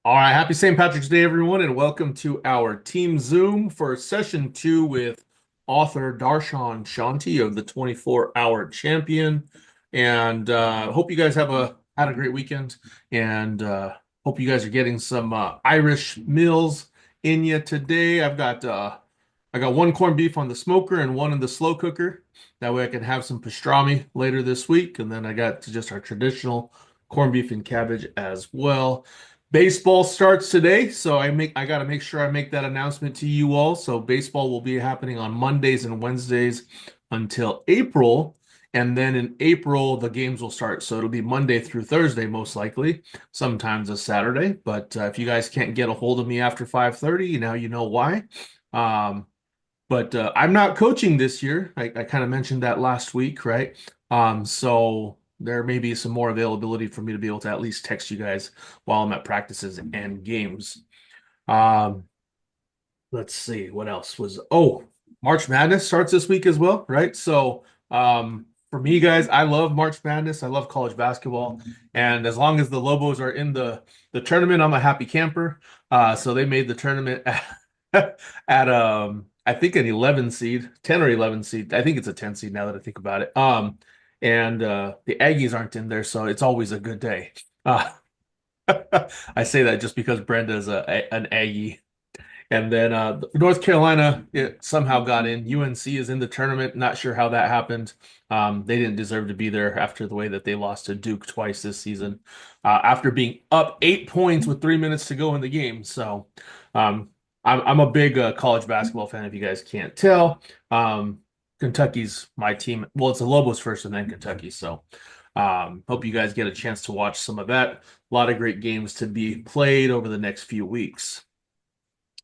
All right, happy St. Patrick's Day, everyone, and welcome to our Team Zoom for session two with author Darshan Shanti of the 24-Hour Champion. And hope you guys had a great weekend, and hope you guys are getting some Irish meals in you today. I got one corned beef on the smoker and one in the slow cooker. That way I can have some pastrami later this week, and then I got just our traditional corned beef and cabbage as well. Baseball starts today, so I got to make sure I make that announcement to you all. So baseball will be happening on Mondays and Wednesdays until April, and then in April the games will start. So it'll be Monday through Thursday most likely, sometimes a Saturday. But if you guys can't get a hold of me after 5:30, now you know why. Um, but I'm not coaching this year. I kind of mentioned that last week, right? So there may be some more availability for me to be able to at least text you guys while I'm at practices and games. Um, let's see what else was. Oh, March Madness starts this week as well, right? So for me, guys, I love March Madness. I love college basketball, and as long as the Lobos are in the tournament, I'm a happy camper. So they made the tournament at I think an 11 seed, 10 or 11 seed. I think it's a 10 seed now that I think about it. And the Aggies aren't in there, so it's always a good day. Uh, I say that just because Brenda's an Aggie. And then North Carolina it somehow got in. UNC is in the tournament. Not sure how that happened. They didn't deserve to be there after the way that they lost to Duke twice this season, after being up 8 points with 3 minutes to go in the game. So um, I'm a big college basketball fan, if you guys can't tell. Kentucky's my team. Well, it's the Lobos first and then Kentucky. So hope you guys get a chance to watch some of that. A lot of great games to be played over the next few weeks.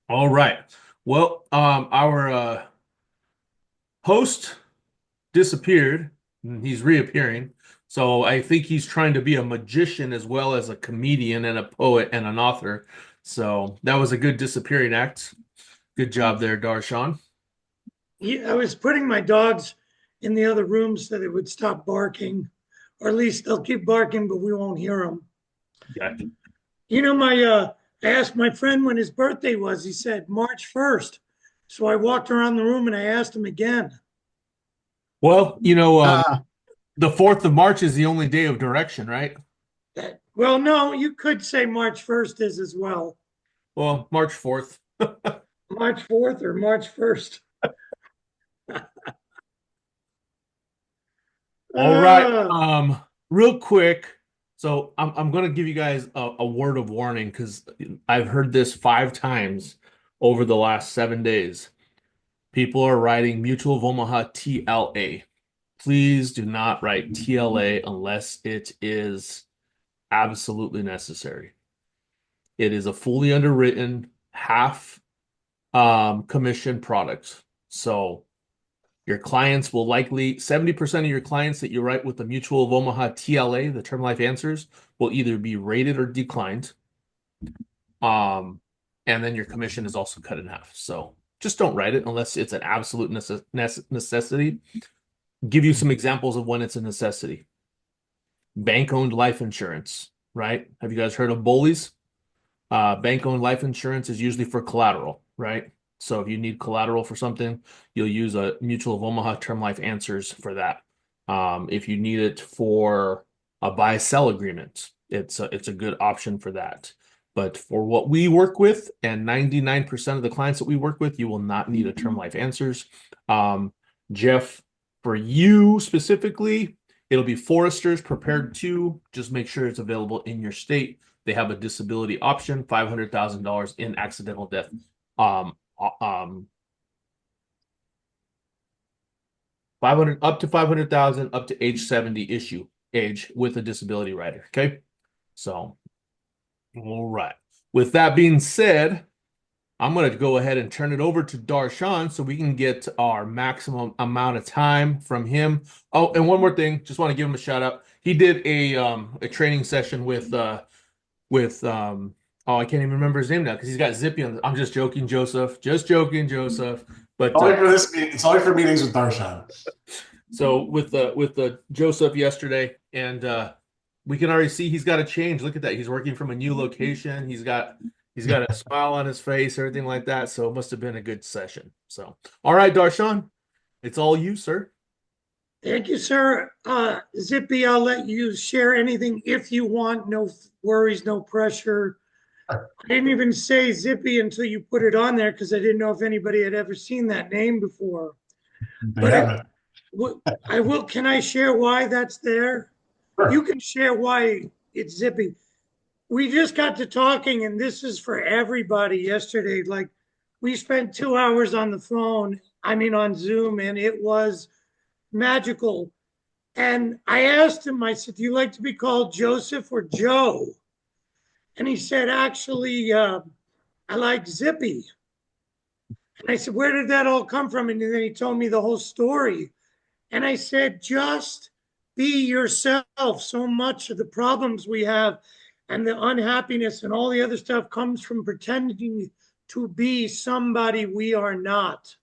All right. Well, our host disappeared and he's reappearing. So I think he's trying to be a magician as well as a comedian and a poet and an author. So that was a good disappearing act. Good job there, Darshan. Yeah, I was putting my dogs in the other room so they would stop barking, or at least they'll keep barking, but we won't hear them. Yeah. I asked my friend when his birthday was. He said March 1st. So I walked around the room and I asked him again. Well, the 4th of March is the only day of direction, right? Well, no, you could say March 1st is as well. Well, March 4th. March 4th or March 1st. All right. Uh, Real quick. So I'm gonna give you guys a word of warning because I've heard this 5 times over the last 7 days. People are writing Mutual of Omaha TLA. Please do not write TLA unless it is absolutely necessary. It is a fully underwritten half commission product. So your clients will likely, 70% of your clients that you write with the Mutual of Omaha TLA, the Term Life Answers, will either be rated or declined. Um, and then your commission is also cut in half. So just don't write it unless it's an absolute necessity. Give you some examples of when it's a necessity. Bank-owned life insurance, right? Have you guys heard of BOLIs? Bank-owned life insurance is usually for collateral, right? So if you need collateral for something, you'll use a Mutual of Omaha Term Life Answers for that. If you need it for a buy-sell agreement, it's a good option for that. But for what we work with, and 99% of the clients that we work with, you will not need a Term Life Answers. Jeff, for you specifically, it'll be Foresters Prepared to. Just make sure it's available in your state. They have a disability option, $500,000 in accidental death. 500 up to 500,000 up to age 70 age with a disability rider. Okay. So, all right. With that being said, I'm going to go ahead and turn it over to Darshan so we can get our maximum amount of time from him. Oh, and one more thing, just want to give him a shout out. He did a training session with oh, I can't even remember his name now because he's got Zippy on. I'm just joking, Joseph. Just joking, Joseph. But Only for this meeting. It's only for meetings with Darshan. so with the Joseph yesterday, and we can already see he's got to change. Look at that. He's working from a new location. He's got a smile on his face, everything like that. So it must have been a good session. So, all right, Darshan, it's all you, sir. Thank you, sir. Zippy, I'll let you share anything if you want. No worries, no pressure. I didn't even say Zippy until you put it on there because I didn't know if anybody had ever seen that name before. They But haven't. I will. Can I share why that's there? You can share why it's Zippy. We just got to talking, and this is for everybody yesterday. Like, we spent 2 hours on the phone, I mean, on Zoom, and it was magical. And I asked him, I said, do you like to be called Joseph or Joe? And he said, actually, I like Zippy. And I said, where did that all come from? And then he told me the whole story. And I said, just be yourself. So much of the problems we have and the unhappiness and all the other stuff comes from pretending to be somebody we are not.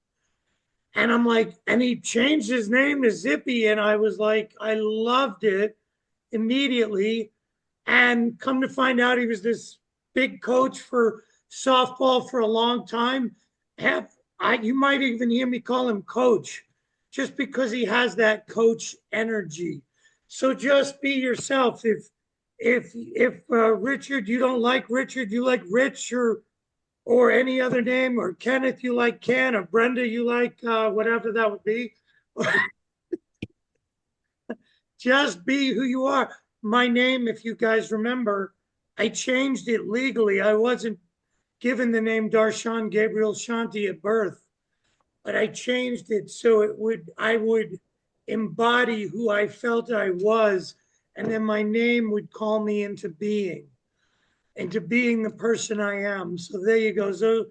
And I'm like, and he changed his name to Zippy. And I was like, I loved it immediately. And come to find out, he was this big coach for softball for a long time. You might even hear me call him coach just because he has that coach energy. So just be yourself. If Richard, you don't like Richard, you like Rich or any other name, or Kenneth, you like Ken, or Brenda, you like whatever that would be. Just be who you are. My name, if you guys remember, I changed it legally. I wasn't given the name Darshan Gabriel Shanti at birth, but I changed it so I would embody who I felt I was, and then my name would call me into being the person I am. So there you go. So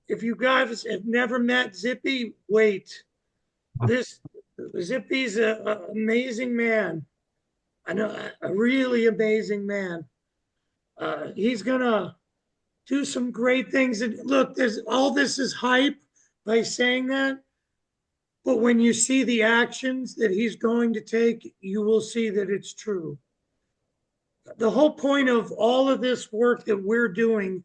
if you guys have never met Zippy, wait. This Zippy's an amazing man. I know, a really amazing man. He's gonna do some great things. And look, there's all this is hype by saying that, but when you see the actions that he's going to take, you will see that it's true. The whole point of all of this work that we're doing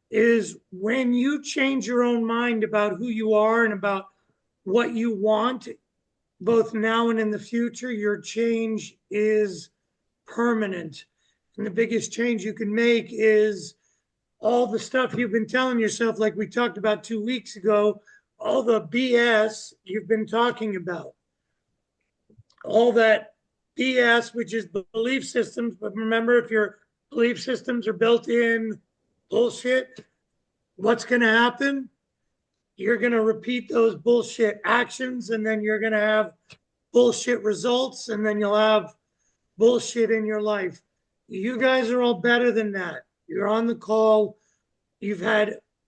is when you change your own mind about who you are and about what you want, both now and in the future, your change is permanent. And the biggest change you can make is all the stuff you've been telling yourself, like we talked about 2 weeks ago, all the BS you've been talking about, all that BS, which is belief systems. But remember, if your belief systems are built in bullshit, what's going to happen? You're going to repeat those bullshit actions, and then you're going to have bullshit results, and then you'll have bullshit in your life. You guys are all better than that. You're on the call.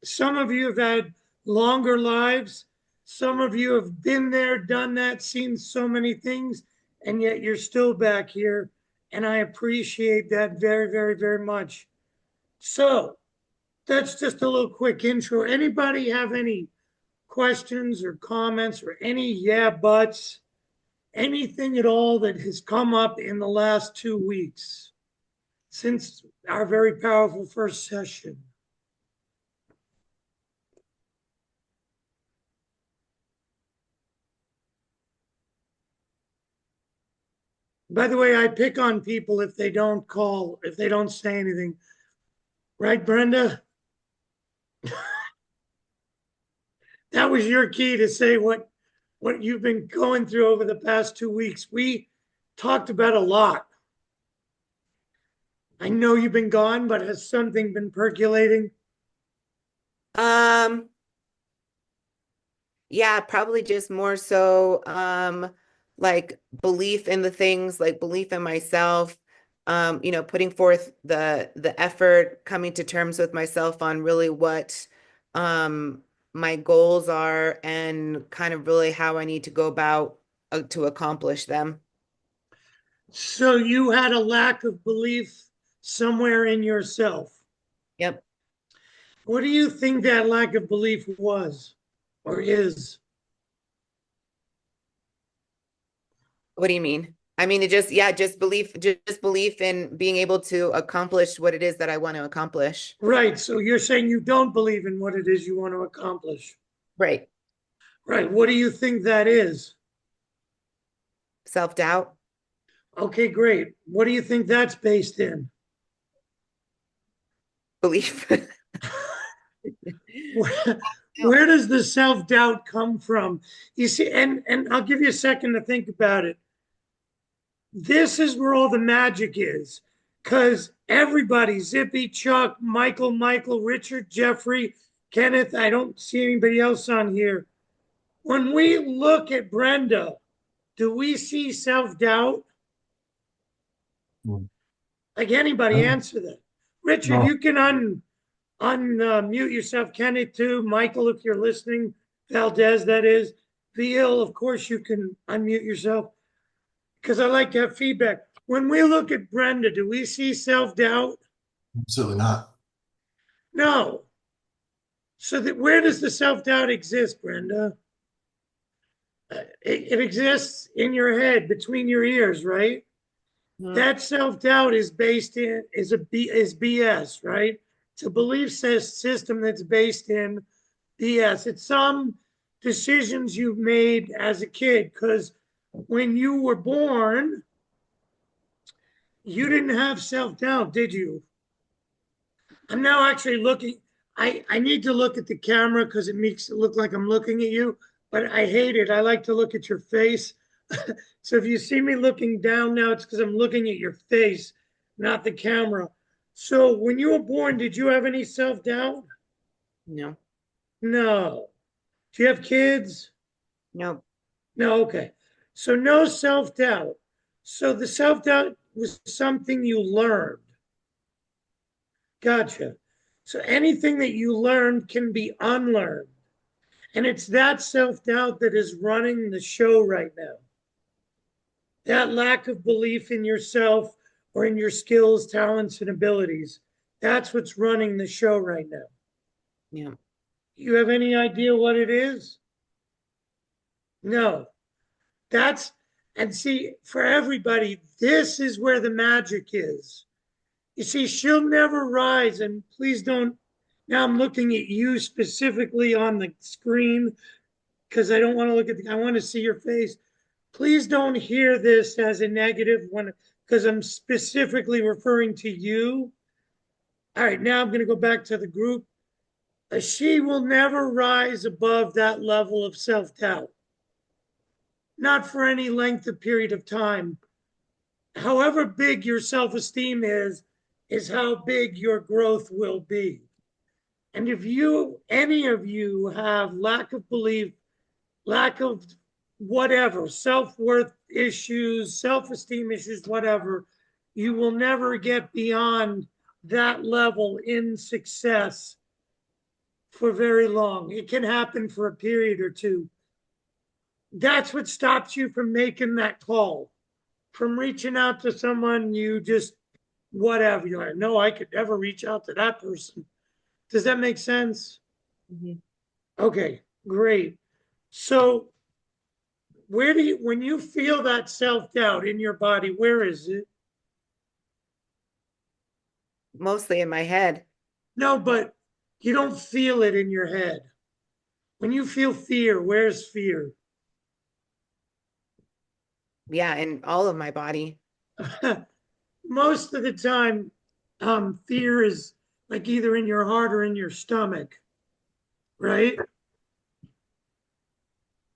Some of you have had longer lives. Some of you have been there, done that, seen so many things, and yet you're still back here. And I appreciate that very, very, very much. So that's just a little quick intro. Anybody have any questions or comments or any yeah buts, anything at all that has come up in the last 2 weeks since our very powerful first session? By the way, I pick on people if they don't call, if they don't say anything. Right, Brenda? That was your key to say what you've been going through over the past 2 weeks. We talked about a lot. I know you've been gone, but has something been percolating? Um, yeah, probably just more so like belief in the things, like belief in myself, putting forth the effort, coming to terms with myself on really what my goals are and kind of really how I need to go about to accomplish them. So you had a lack of belief somewhere in yourself. Yep. What do you think that lack of belief was or is? What do you mean? I mean, just belief in being able to accomplish what it is that I want to accomplish. Right. So you're saying you don't believe in what it is you want to accomplish. Right. Right. What do you think that is? Self-doubt, Okay, great. What do you think that's based in? belief. Where, where does the self-doubt come from? You see, and I'll give you a second to think about it. This is where all the magic is. Because everybody, Zippy, Chuck, Michael, Richard, Jeffrey, Kenneth, I don't see anybody else on here. When we look at Brenda, do we see self-doubt? Mm. Like anybody No, answer that. Richard, no. you can unmute yourself. Kenneth too. Michael, if you're listening. Valdez, that is. Vigil, of course you can unmute yourself. Because I like to have feedback. When we look at Brenda, do we see self-doubt? Absolutely not. No. So that where does the self-doubt exist, Brenda? It exists in your head, between your ears, right? That self-doubt is based in is BS, right? It's a belief system that's based in BS. It's some decisions you've made as a kid, because when you were born, you didn't have self-doubt, did you? I'm now actually looking. I need to look at the camera because it makes it look like I'm looking at you, but I hate it. I like to look at your face. So if you see me looking down now, it's because I'm looking at your face, not the camera. So when you were born, did you have any self-doubt? No, No. Do you have kids? no. No, okay. So no self-doubt. So the self-doubt was something you learned. Gotcha. So anything that you learned can be unlearned. And it's that self-doubt that is running the show right now. That lack of belief in yourself or in your skills, talents, and abilities. That's what's running the show right now. Yeah. You have any idea what it is? No. That's, and see, for everybody, this is where the magic is. You see, she'll never rise, and please don't. Now I'm looking at you specifically on the screen because I don't want to look at I want to see your face. Please don't hear this as a negative one because I'm specifically referring to you. All right, now I'm going to go back to the group. She will never rise above that level of self-doubt, not for any length of period of time. However big your self-esteem is how big your growth will be. And if any of you have lack of belief, lack of whatever, self-worth issues, self-esteem issues, whatever, you will never get beyond that level in success for very long. It can happen for a period or two. That's what stops you from making that call, from reaching out to someone you just, whatever. You're like, no, I could never reach out to that person. Does that make sense? Mhm. Okay, great. So where do you, when you feel that self-doubt in your body, where is it? Mostly in my head. No, but you don't feel it in your head. When you feel fear, where's fear? Yeah, in all of my body. Most of the time, fear is like either in your heart or in your stomach, right?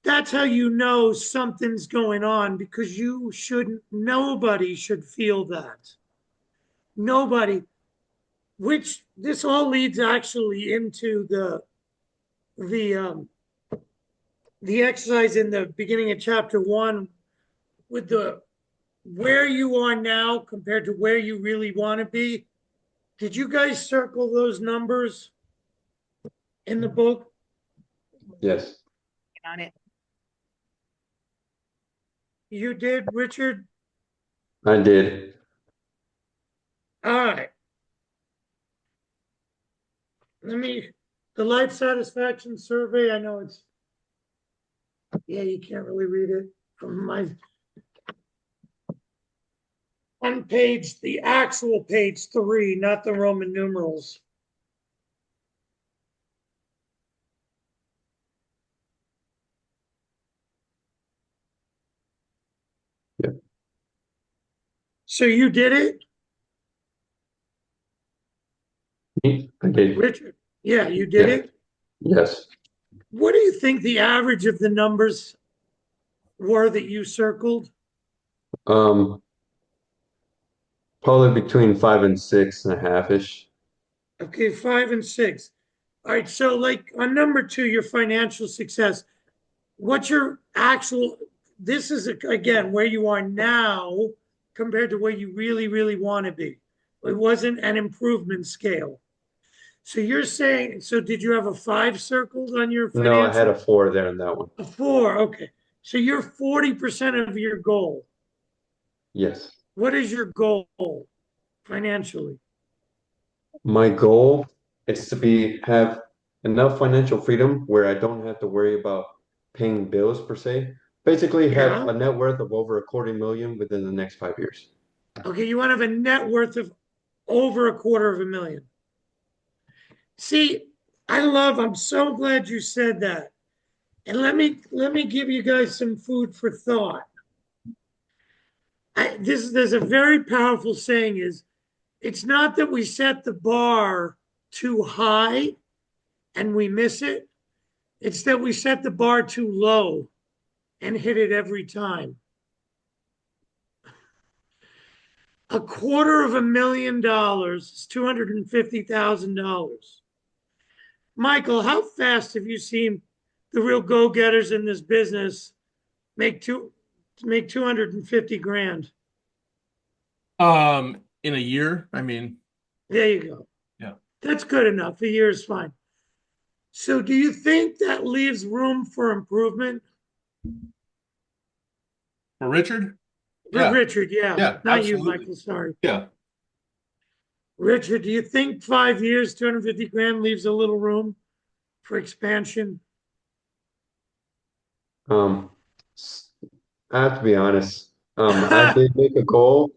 That's how you know something's going on because you shouldn't, nobody should feel that. Nobody, which this all leads actually into the the exercise in the beginning of chapter 1 with the where you are now compared to where you really want to be. Did you guys circle those numbers in the book? Yes. On it. You did, Richard? I did. All right. Let me, the life satisfaction survey, I know it's, yeah, you can't really read it from my, on the actual page 3, not the Roman numerals. Yeah. So you did it, I did. Richard? Yeah, you did Yeah. it. Yes. What do you think the average of the numbers were that you circled? Um, Probably between 5 and 6.5-ish. Okay, 5 and 6. All right, so like on number 2, your financial success, what's your actual, this is again where you are now compared to where you really, really want to be. It wasn't an improvement scale. So you're saying, so did you have a 5 circled on your No, I had financial? a 4 there in that one. A 4, okay. So you're 40% of your goal. Yes. What is your goal financially? My goal is to have enough financial freedom where I don't have to worry about paying bills per se. Basically, have Yeah. a net worth of over $250,000 within the next 5 years. Okay, you want to have a net worth of over $250,000. See, I'm so glad you said that. And let me give you guys some food for thought. There's a very powerful saying is it's not that we set the bar too high and we miss it. It's that we set the bar too low and hit it every time. $250,000 is $250,000. Michael, how fast have you seen the real go-getters in this business make 250 grand? In a year, I mean, There you go. yeah. That's good enough. A year is fine. So do you think that leaves room for improvement? For Richard? For Yeah, Richard, yeah. yeah, Not you, absolutely. Michael, sorry. Yeah. Richard, do you think 5 years, 250 grand leaves a little room for expansion? Um, s- I have to be honest. I did make a goal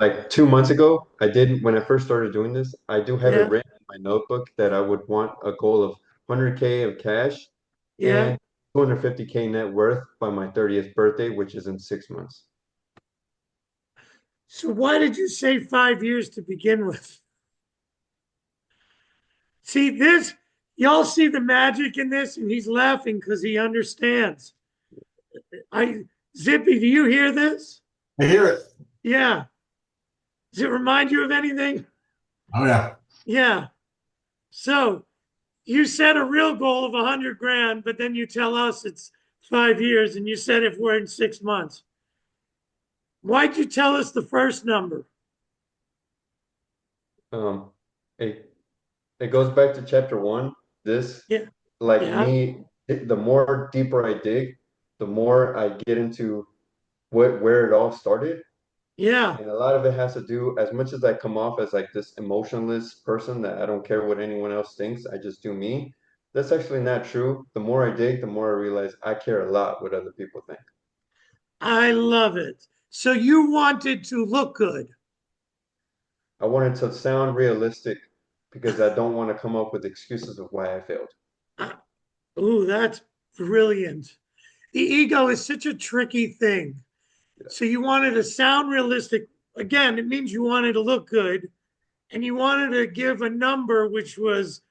like 2 months ago. I did when I first started doing this. I do have it Yeah, written in my notebook that I would want a goal of 100K of cash yeah. and 250K net worth by my 30th birthday, which is in 6 months. So why did you say 5 years to begin with? See this, y'all see the magic in this, and he's laughing because he understands. Zippy, do you hear this? I hear it. Yeah. Does it remind you of anything? Oh yeah. Yeah. So you set a real goal of 100 grand, but then you tell us it's 5 years, and you said if we're in 6 months. Why'd you tell us the first number? Um, it it goes back to chapter 1. This, Yeah. like Yeah. me, the more deeper I dig, the more I get into where it all started. Yeah. And a lot of it has to do, as much as I come off as like this emotionless person that I don't care what anyone else thinks, I just do me. That's actually not true. The more I dig, the more I realize I care a lot what other people think. I love it. So you wanted to look good. I want it to sound realistic because I don't want to come up with excuses of why I failed. Ooh, that's brilliant. The ego is such a tricky thing. Yeah. So you wanted to sound realistic. Again, it means you wanted to look good and you wanted to give a number which was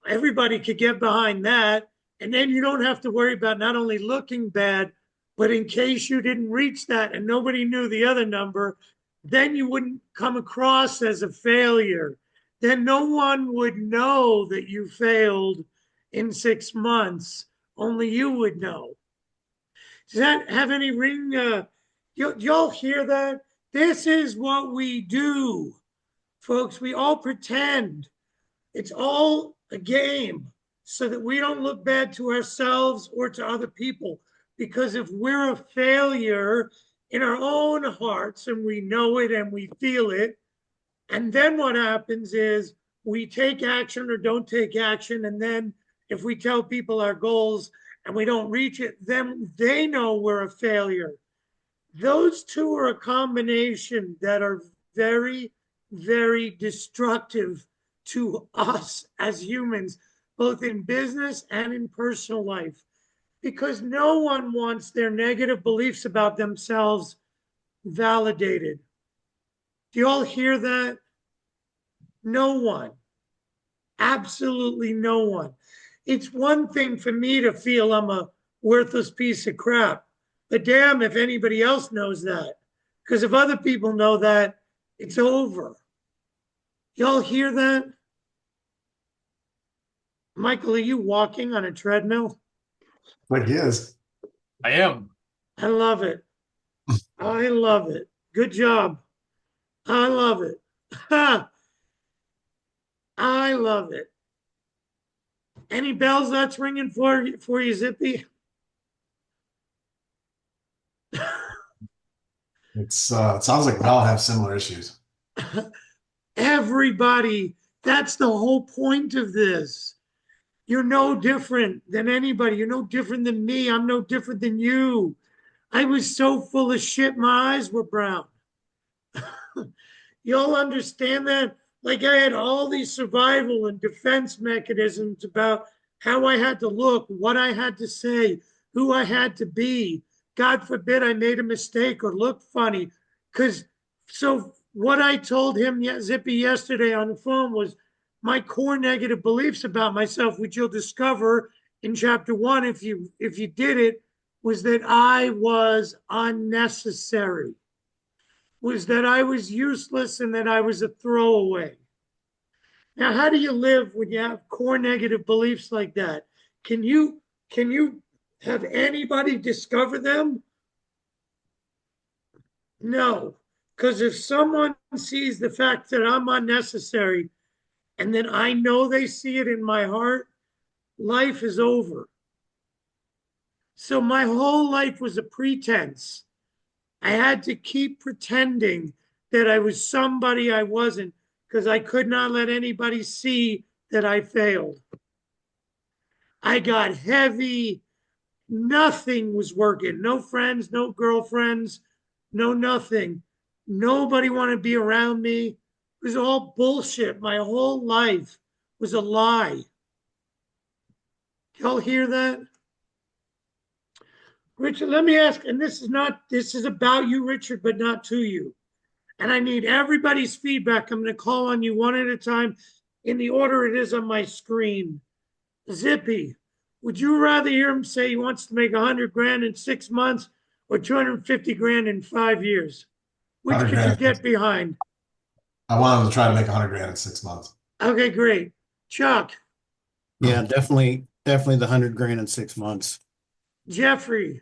everybody could get behind that. And then you don't have to worry about not only looking bad, but in case you didn't reach that and nobody knew the other number, then you wouldn't come across as a failure. Then no one would know that you failed in 6 months. Only you would know. Does that have any ring? Y'all hear that? This is what we do, folks. We all pretend. It's all a game so that we don't look bad to ourselves or to other people. Because if we're a failure in our own hearts and we know it and we feel it, and then what happens is we take action or don't take action. And then if we tell people our goals and we don't reach it, then they know we're a failure. Those two are a combination that are very, very destructive to us as humans, both in business and in personal life, because no one wants their negative beliefs about themselves validated. Do you all hear that? No one. Absolutely no one. It's one thing for me to feel I'm a worthless piece of crap, but damn if anybody else knows that. Because if other people know that, it's over. Y'all hear that? Michael, are you walking on a treadmill? Like he is. I am. I love it. I love it. Good job. I love it. I love it. Any bells that's ringing for you, Zippy? It sounds like we all have similar issues. Everybody, that's the whole point of this. You're no different than anybody. You're no different than me. I'm no different than you. I was so full of shit, my eyes were brown. Y'all understand that? Like I had all these survival and defense mechanisms about how I had to look, what I had to say, who I had to be. God forbid I made a mistake or looked funny. Because so what I told him, Zippy, yesterday on the phone was my core negative beliefs about myself, which you'll discover in chapter 1 if you did it, was that I was unnecessary, was that I was useless and that I was a throwaway. Now, how do you live when you have core negative beliefs like that? Can you have anybody discover them? No. Because if someone sees the fact that I'm unnecessary and then I know they see it in my heart, life is over. So my whole life was a pretense. I had to keep pretending that I was somebody I wasn't because I could not let anybody see that I failed. I got heavy. Nothing was working. No friends, no girlfriends, no nothing. Nobody wanted to be around me. It was all bullshit. My whole life was a lie. Y'all hear that? Richard, let me ask, and this is about you, Richard, but not to you. And I need everybody's feedback. I'm going to call on you one at a time in the order it is on my screen. Zippy, would you rather hear him say he wants to make 100 grand in 6 months or 250 grand in 5 years? Which 100 could you grand. get behind? I want him to try to make 100 grand in 6 months. Okay, great. Chuck, Yeah, definitely the 100 grand in 6 months. Jeffrey,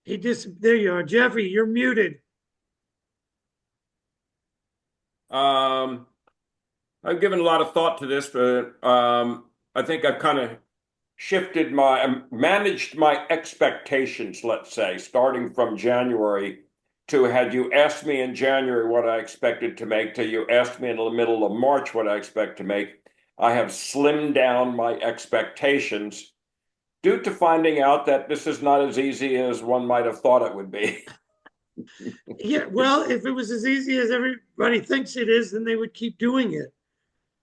there you are. Jeffrey, you're muted. I've given a lot of thought to this, but I think I've kind of managed my expectations, let's say, starting from January to had you asked me in January what I expected to make till you asked me in the middle of March what I expect to make. I have slimmed down my expectations due to finding out that this is not as easy as one might have thought it would be. Yeah, well, if it was as easy as everybody thinks it is, then they would keep doing it.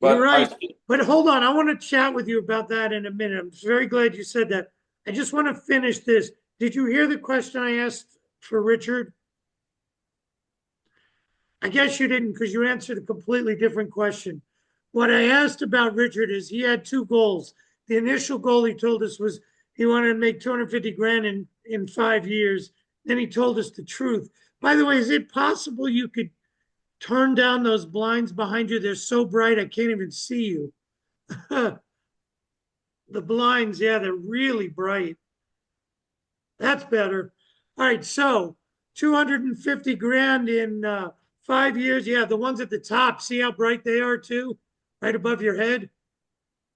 You're But right. But hold on, I want to chat with you about that in a minute. I'm very glad you said that. I just want to finish this. Did you hear the question I asked for Richard? I guess you didn't because you answered a completely different question. What I asked about Richard is he had two goals. The initial goal he told us was he wanted to make 250 grand in 5 years. Then he told us the truth. By the way, is it possible you could turn down those blinds behind you? They're so bright I can't even see you. The blinds, yeah, they're really bright. That's better. All right, so 250 grand in 5 years. Yeah, the ones at the top, see how bright they are too, right above your head.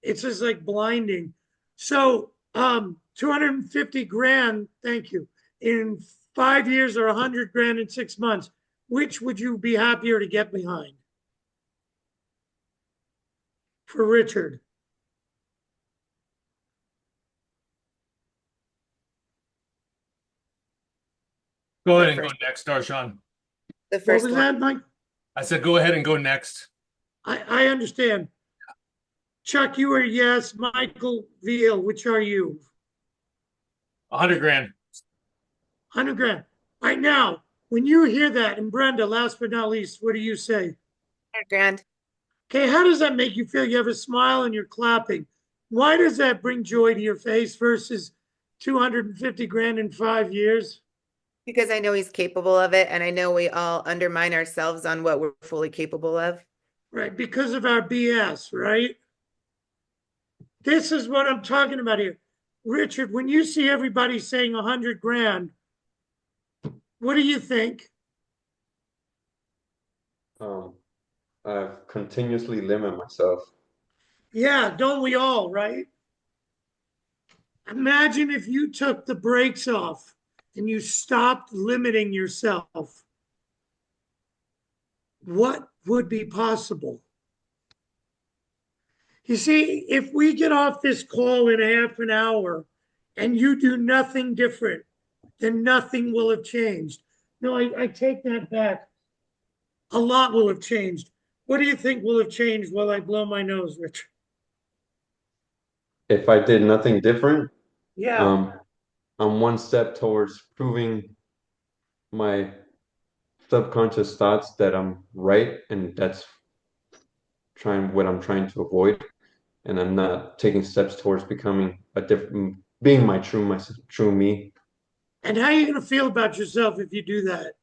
It's just like blinding. So 250 grand, thank you, in 5 years or 100 grand in 6 months. Which would you be happier to get behind? For Richard. Go The ahead and go first, next, Darshan. the What first was one. that, Mike? I said go ahead and go next. I understand. Chuck, you are yes. Michael Veal, which are you? 100 grand. 100 grand. Right now, when you hear that, and Brenda, last but not least, what do you say? 100 grand. Okay, how does that make you feel? You have a smile and you're clapping. Why does that bring joy to your face versus 250 grand in 5 years? Because I know he's capable of it, and I know we all undermine ourselves on what we're fully capable of. Right, because of our BS, right? This is what I'm talking about here. Richard, when you see everybody saying 100 grand, what do you think? I've continuously limit myself. Yeah, don't we all, right? Imagine if you took the brakes off and you stopped limiting yourself. What would be possible? You see, if we get off this call in half an hour and you do nothing different, then nothing will have changed. No, I take that back. A lot will have changed. What do you think will have changed while I blow my nose, Richard? If I did nothing different, Yeah. I'm one step towards proving my subconscious thoughts that I'm right, and that's trying what I'm trying to avoid. And I'm not taking steps towards becoming a different, being my true me. And how are you going to feel about yourself if you do that?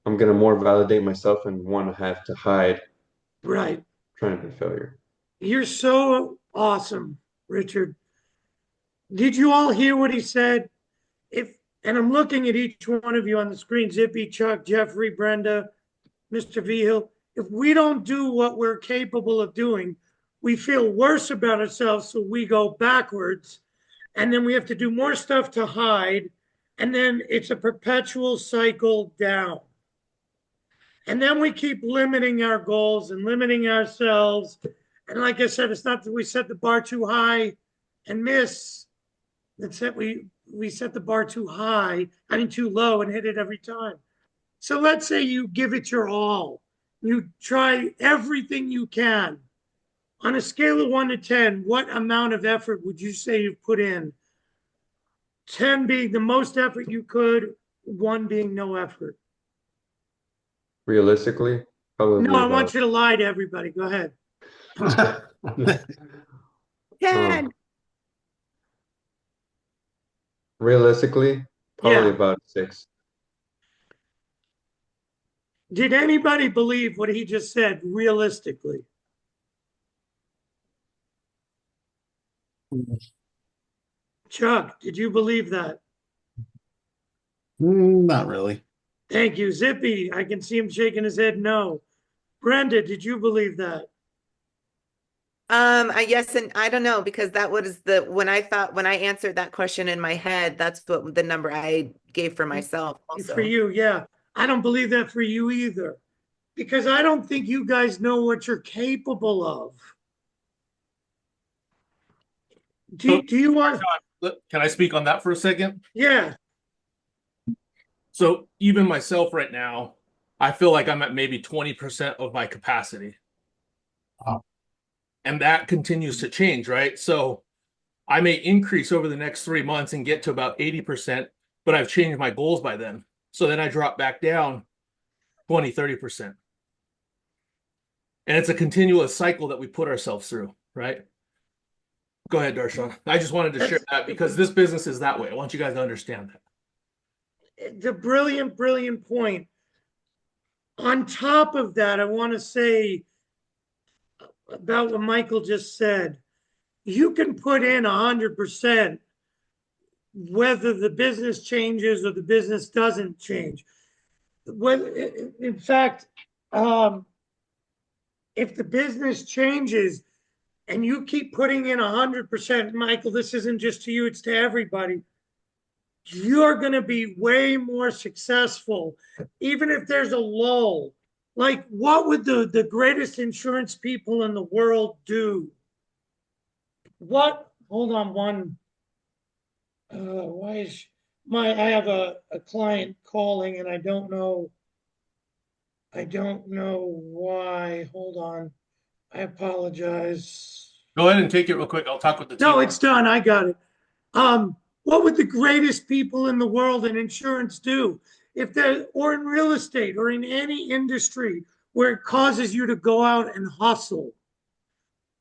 I'm gonna more validate myself and want to have to hide Right. trying to be a failure. You're so awesome, Richard. Did you all hear what he said? If and I'm looking at each one of you on the screen, Zippy, Chuck, Jeffrey, Brenda, Mr. Vigil. If we don't do what we're capable of doing, we feel worse about ourselves, so we go backwards, and then we have to do more stuff to hide, and then it's a perpetual cycle down. And then we keep limiting our goals and limiting ourselves. And like I said, it's not that we set the bar too high and miss. It's that we set the bar too high, I mean too low, and hit it every time. So let's say you give it your all. You try everything you can. On a scale of 1 to 10, what amount of effort would you say you've put in? 10 being the most effort you could, 1 being no effort. Realistically, No, probably I about want you to lie to everybody. Go ahead. 10. realistically, probably Yeah. about 6. Did anybody believe what he just said realistically? Chuck, did you believe that? Not really. Thank you. Zippy, I can see him shaking his head no. Brenda, did you believe that? I yes, and I don't know because that was when I answered that question in my head, that's what the number I gave for myself also. For you, yeah. I don't believe that for you either. Because I don't think you guys know what you're capable of. Do you want? Can I speak on that for a second? Yeah. So even myself right now, I feel like I'm at maybe 20% of my capacity. Wow. And that continues to change, right? So I may increase over the next 3 months and get to about 80%, but I've changed my goals by then. So then I drop back down 20, 30%. And it's a continuous cycle that we put ourselves through, right? Go ahead, Darshan. I just wanted to share that because this business is that way. I want you guys to understand that. The brilliant, brilliant point. On top of that, I want to say about what Michael just said. You can put in 100% whether the business changes or the business doesn't change. In fact, if the business changes and you keep putting in 100%, Michael, this isn't just to you, it's to everybody. You're going to be way more successful, even if there's a lull. Like, what would the greatest insurance people in the world do? What? Hold on one. Why is I have a client calling and I don't know why. Hold on. I apologize. Go ahead and take it real quick. I'll talk with the team. No, it's done. I got it. What would the greatest people in the world in insurance do if they're, or in real estate or in any industry where it causes you to go out and hustle?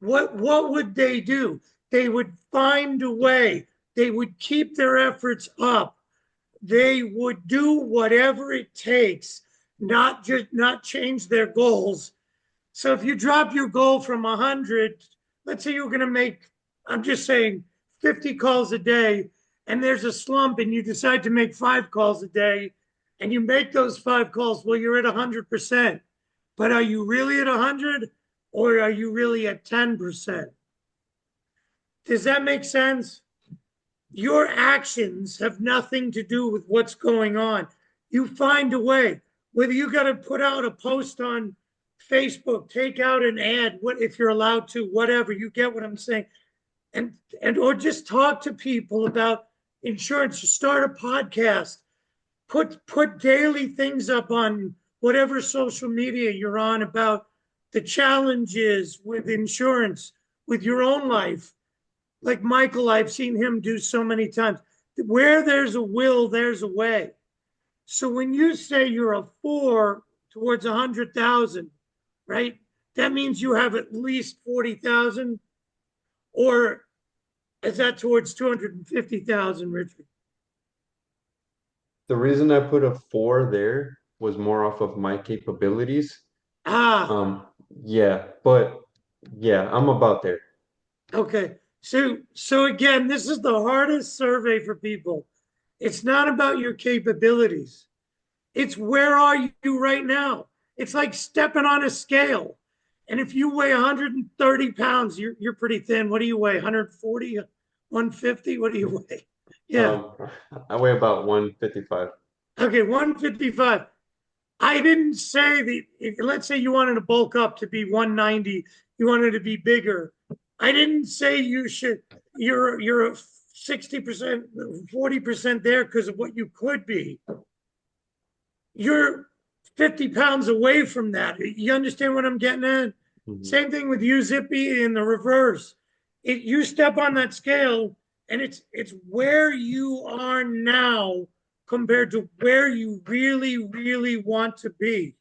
What would they do? They would find a way. They would keep their efforts up. They would do whatever it takes, not change their goals. So if you drop your goal from 100, let's say you're going to make, I'm just saying, 50 calls a day, and there's a slump and you decide to make 5 calls a day, and you make those 5 calls, well, you're at 100%. But are you really at 100 or are you really at 10%? Does that make sense? Your actions have nothing to do with what's going on. You find a way, whether you got to put out a post on Facebook, take out an ad, what if you're allowed to, whatever, you get what I'm saying. And or just talk to people about insurance, start a podcast, put daily things up on whatever social media you're on about the challenges with insurance, with your own life. Like Michael, I've seen him do so many times. Where there's a will, there's a way. So when you say you're a 4 towards 100,000, right? That means you have at least 40,000, or is that towards 250,000, Richard? The reason I put a 4 there was more off of my capabilities. Ah, Yeah, but yeah, I'm about there. okay. So again, this is the hardest survey for people. It's not about your capabilities. It's where are you right now? It's like stepping on a scale. And if you weigh 130 pounds, you're pretty thin. What do you weigh? 140, 150? What do you weigh? Yeah. I weigh about 155. Okay, 155. I didn't say that, let's say you wanted to bulk up to be 190, you wanted to be bigger. I didn't say you're 60%, 40% there because of what you could be. You're 50 pounds away from that. You understand what I'm getting at? Mhm. Same thing with you, Zippy, in the reverse. You step on that scale, and it's where you are now compared to where you really, really want to be.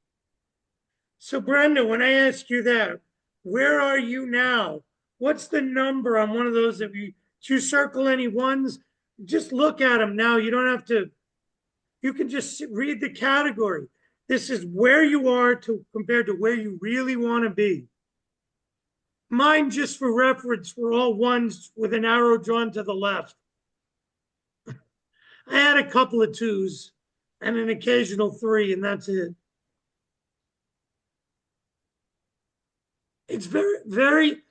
So, Brenda, when I ask you that, where are you now? What's the number on one of those that you circle any ones? Just look at them now. You don't have to, you can just read the category. This is where you are to compared to where you really want to be. Mine, just for reference, were all ones with an arrow drawn to the left. I had a couple of 2s and an occasional 3, and that's it. It's very, very,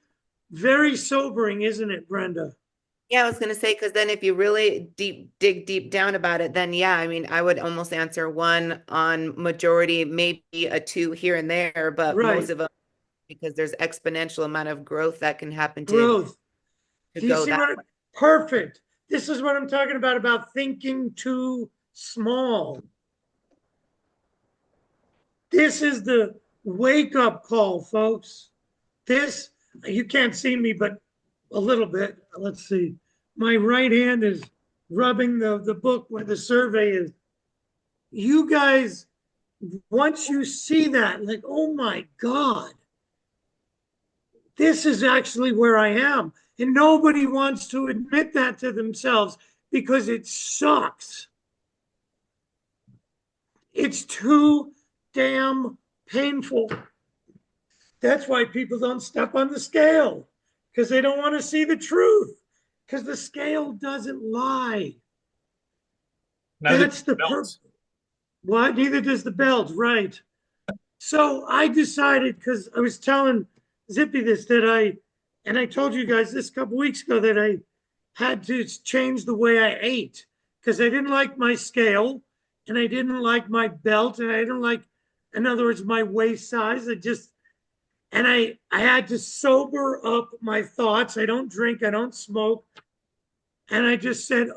very sobering, isn't it, Brenda? Yeah, I was going to say, because then if you really dig deep down about it, then yeah, I mean, I would almost answer 1 on majority, maybe a 2 here and there, but Right. most of them, because there's exponential amount of growth that can happen Growth. to Do you go see that what? way. Perfect. This is what I'm talking about thinking too small. This is the wake up call, folks. This, you can't see me, but a little bit. Let's see. My right hand is rubbing the book where the survey is. You guys, once you see that, like, oh my God, this is actually where I am. And nobody wants to admit that to themselves because it sucks. It's too damn painful. That's why people don't step on the scale, because they don't want to see the truth, because the scale doesn't lie. That's the purpose. What? Neither does the belt, right? So I decided, because I was telling Zippy this, and I told you guys this a couple weeks ago, that I had to change the way I ate because I didn't like my scale and I didn't like my belt and I didn't like, in other words, my waist size. I had to sober up my thoughts. I don't drink, I don't smoke. And I just said,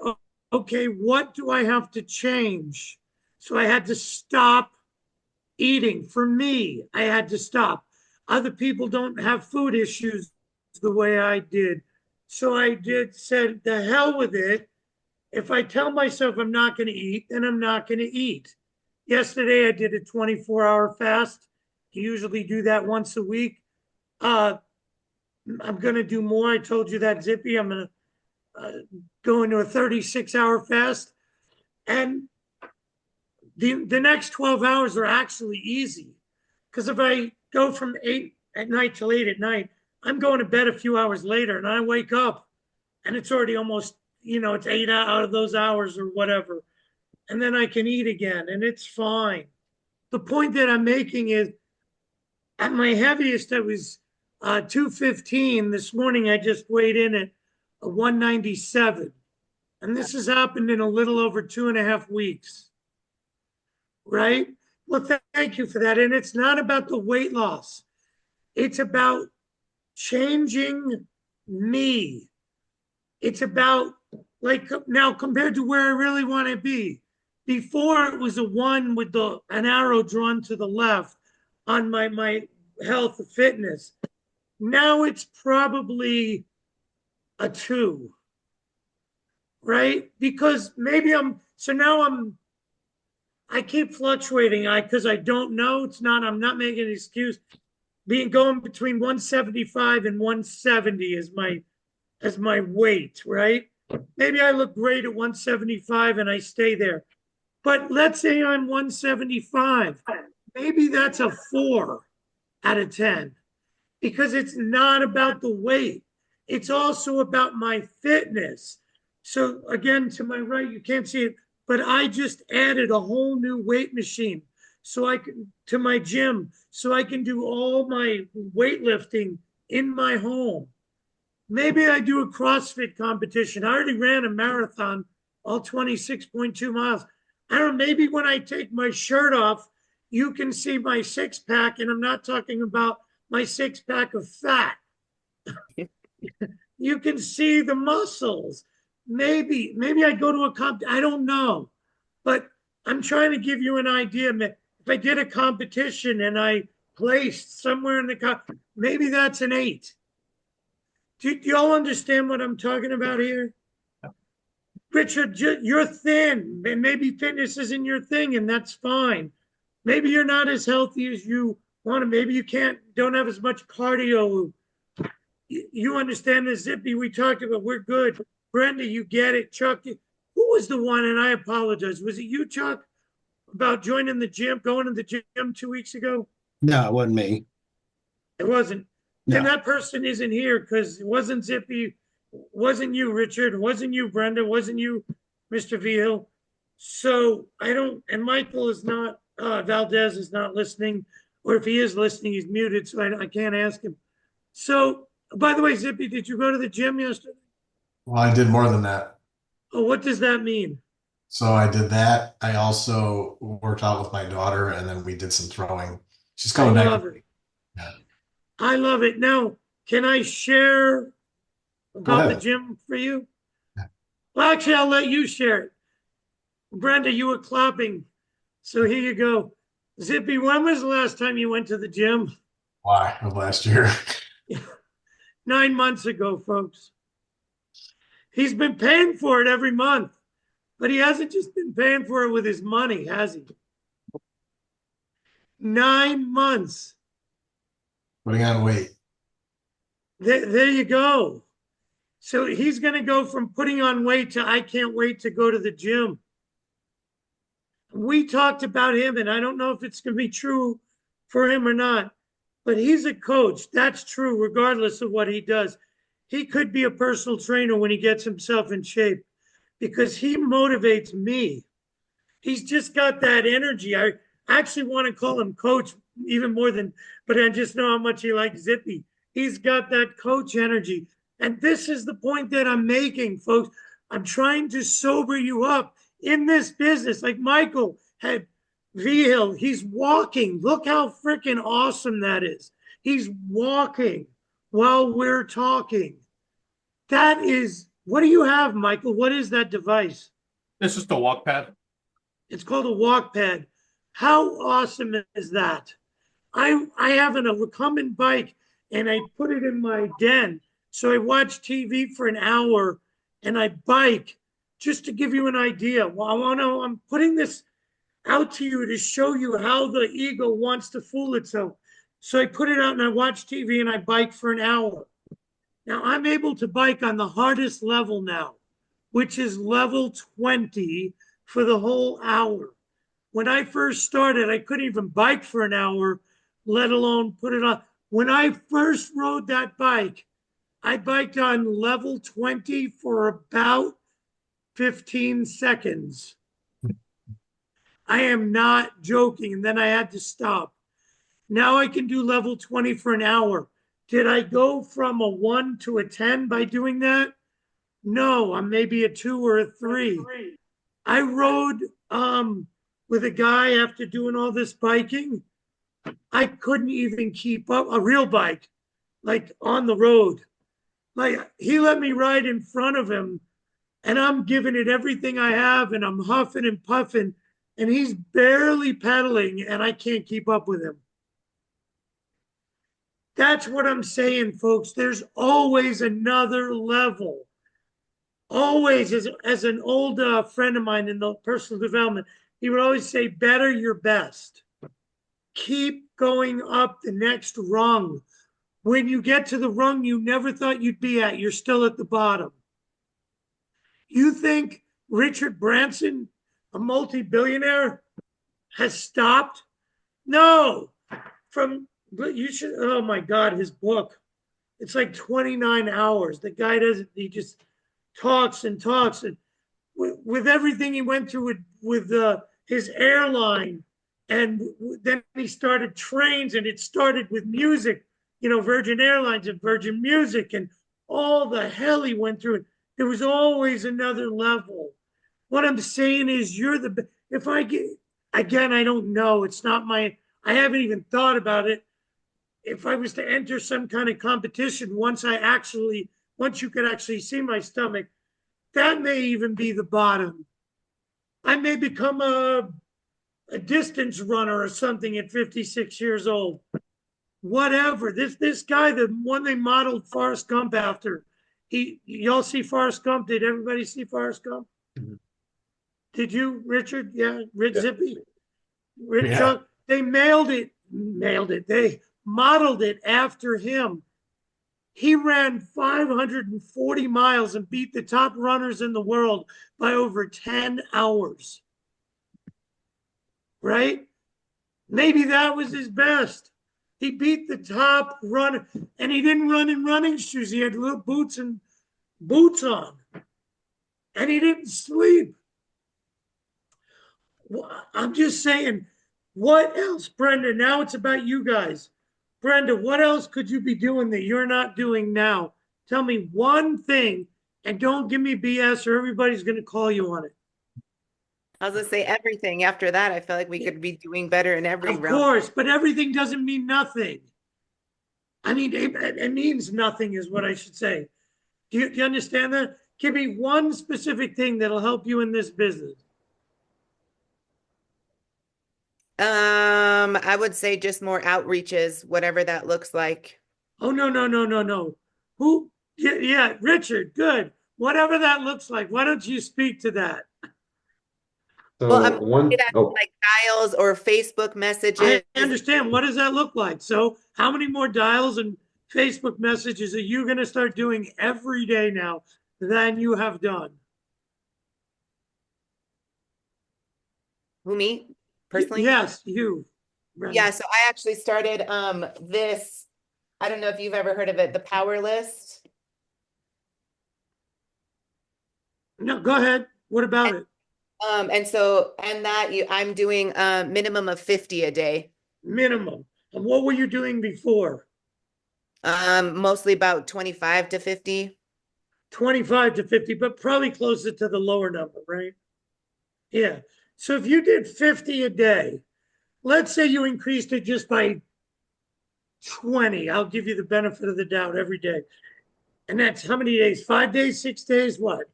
okay, what do I have to change? So I had to stop eating. For me, I had to stop. Other people don't have food issues the way I did. So I said, the hell with it. If I tell myself I'm not going to eat, then I'm not going to eat. Yesterday, I did a 24-hour fast. I usually do that once a week. I'm going to do more. I told you that, Zippy. I'm going to go into a 36-hour fast. And the next 12 hours are actually easy. Because if I go from 8 at night till 8 at night, I'm going to bed a few hours later and I wake up and it's already almost, it's 8 out of those hours or whatever. And then I can eat again and it's fine. The point that I'm making is at my heaviest, I was 215. This morning, I just weighed in at 197. And this has happened in a little over 2.5 weeks, right? Well, thank you for that. And it's not about the weight loss, it's about changing me. It's about, like, now compared to where I really want to be. Before it was a 1 with an arrow drawn to the left on my health fitness. Now it's probably a 2, right? Because maybe I keep fluctuating. Because I don't know. I'm not making an excuse. Going between 175 and 170 as my weight, right? Maybe I look great at 175 and I stay there. But let's say I'm 175. Maybe that's a 4 out of 10 because it's not about the weight. It's also about my fitness. So again, to my right, you can't see it, but I just added a whole new weight machine to my gym so I can do all my weightlifting in my home. Maybe I do a CrossFit competition. I already ran a marathon, all 26.2 miles. I don't know, maybe when I take my shirt off, you can see my 6-pack, and I'm not talking about my 6-pack of fat. You can see the muscles. Maybe I go to I don't know. But I'm trying to give you an idea. If I did a competition and I placed somewhere in maybe that's an 8. Do y'all understand what I'm talking about here? Richard, you're thin, and maybe fitness isn't your thing, and that's fine. Maybe you're not as healthy as you want to. Maybe you don't have as much cardio. You understand the Zippy we talked about. We're good. Brenda, you get it. Chuck, who was the one? And I apologize. Was it you, Chuck, about joining the gym, going to the gym 2 weeks ago? No, it wasn't me. It wasn't. No. Then that person isn't here because it wasn't Zippy, wasn't you, Richard, wasn't you, Brenda, wasn't you, Mr. Vigil. So I don't, and Michael is not, Valdez is not listening, or if he is listening, he's muted, so I can't ask him. So, by the way, Zippy, did you go to the gym yesterday? Well, I did more than that. Oh, what does that mean? So I did that. I also worked out with my daughter, and then we did some throwing. She's coming I back. love it. Yeah. I love it. Now, can I share about the ahead. gym for you? Yeah. Well, actually, I'll let you share it. Brenda, you were clapping. So here you go. Zippy, when was the last time you went to the gym? Why? Of last year. 9 months ago, folks. He's been paying for it every month, but he hasn't just been paying for it with his money, has he? 9 months. Putting on weight. There you go. So he's going to go from putting on weight to I can't wait to go to the gym. We talked about him, and I don't know if it's going to be true for him or not, but he's a coach. That's true, regardless of what he does. He could be a personal trainer when he gets himself in shape because he motivates me. He's just got that energy. I actually want to call him coach even more than, but I just know how much he likes Zippy. He's got that coach energy. And this is the point that I'm making, folks. I'm trying to sober you up in this business. Like Michael had Vigil, he's walking. Look how freaking awesome that is. He's walking while we're talking. That is, what do you have, Michael? What is that device? It's just a walk pad. It's called a walk pad. How awesome is that? I have a recumbent bike and I put it in my den. So I watch TV for an hour and I bike just to give you an idea. Well, I'm putting this out to you to show you how the ego wants to fool itself. So I put it out and I watch TV and I bike for an hour. Now I'm able to bike on the hardest level now, which is level 20 for the whole hour. When I first started, I couldn't even bike for an hour, let alone put it on. When I first rode that bike, I biked on level 20 for about 15 seconds. I am not joking. And then I had to stop. Now I can do level 20 for an hour. Did I go from a 1 to a 10 by doing that? No, I'm maybe a 2 or a 3. I rode with a guy after doing all this biking. I couldn't even keep up a real bike, like on the road. Like he let me ride in front of him and I'm giving it everything I have and I'm huffing and puffing and he's barely pedaling and I can't keep up with him. That's what I'm saying, folks. There's always another level. Always, as an old friend of mine in the personal development, he would always say, better your best. Keep going up the next rung. When you get to the rung you never thought you'd be at, you're still at the bottom. You think Richard Branson, a multi-billionaire, has stopped? No. But you should, oh my God, his book. It's like 29 hours. The guy doesn't, he just talks and talks. And with everything he went through with his airline, and then he started trains, and it started with music, Virgin Airlines and Virgin Music, and all the hell he went through. There was always another level. What I'm saying is, if I get, again, I don't know. It's not I haven't even thought about it. If I was to enter some kind of competition, once you could actually see my stomach, that may even be the bottom. I may become a distance runner or something at 56 years old. Whatever. This guy, the one they modeled Forrest Gump after, y'all see Forrest Gump? Did everybody see Forrest Gump? Mm-hmm. Did you, Richard? Yeah, Rich yeah. Zippy. Rich, yeah. They mailed it. They modeled it after him. He ran 540 miles and beat the top runners in the world by over 10 hours. Right? Maybe that was his best. He beat the top runner, and he didn't run in running shoes. He had little boots on, and he didn't sleep. I'm just saying, what else, Brenda? Now it's about you guys. Brenda, what else could you be doing that you're not doing now? Tell me one thing, and don't give me BS or everybody's going to call you on it. I was going to say everything. After that, I feel like we could be doing better in every realm. Of course, but everything doesn't mean nothing. I mean, it means nothing is what I should say. Do you understand that? Give me one specific thing that'll help you in this business. I would say just more outreaches, whatever that looks like. Oh, no. Who? Yeah, Richard, good. Whatever that looks like. Why don't you speak to that? So well, I'm like dials or Facebook messages. I understand. What does that look like? So how many more dials and Facebook messages are you going to start doing every day now than you have done? Who, me? Personally? Yes, you. Brenda. Yeah, so I actually started this, I don't know if you've ever heard of it, the Power List. No, go ahead. What about it? I'm doing a minimum of 50 a day. Minimum. And what were you doing before? Mostly about 25 to 50. 25 to 50, but probably closer to the lower number, right? Yeah. So if you did 50 a day, let's say you increased it just by 20. I'll give you the benefit of the doubt every day. And that's how many days? 5 days, 6 days, what?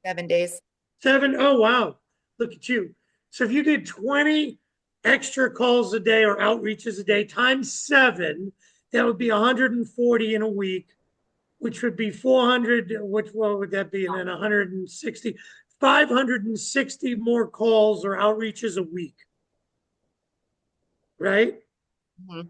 7 days. 7? Oh, wow. Look at you. So if you did 20 extra calls a day or outreaches a day times 7, that would be 140 in a week, which would be 400. What would that be? And then 160, 560 more calls or outreaches a week, right? Mhm.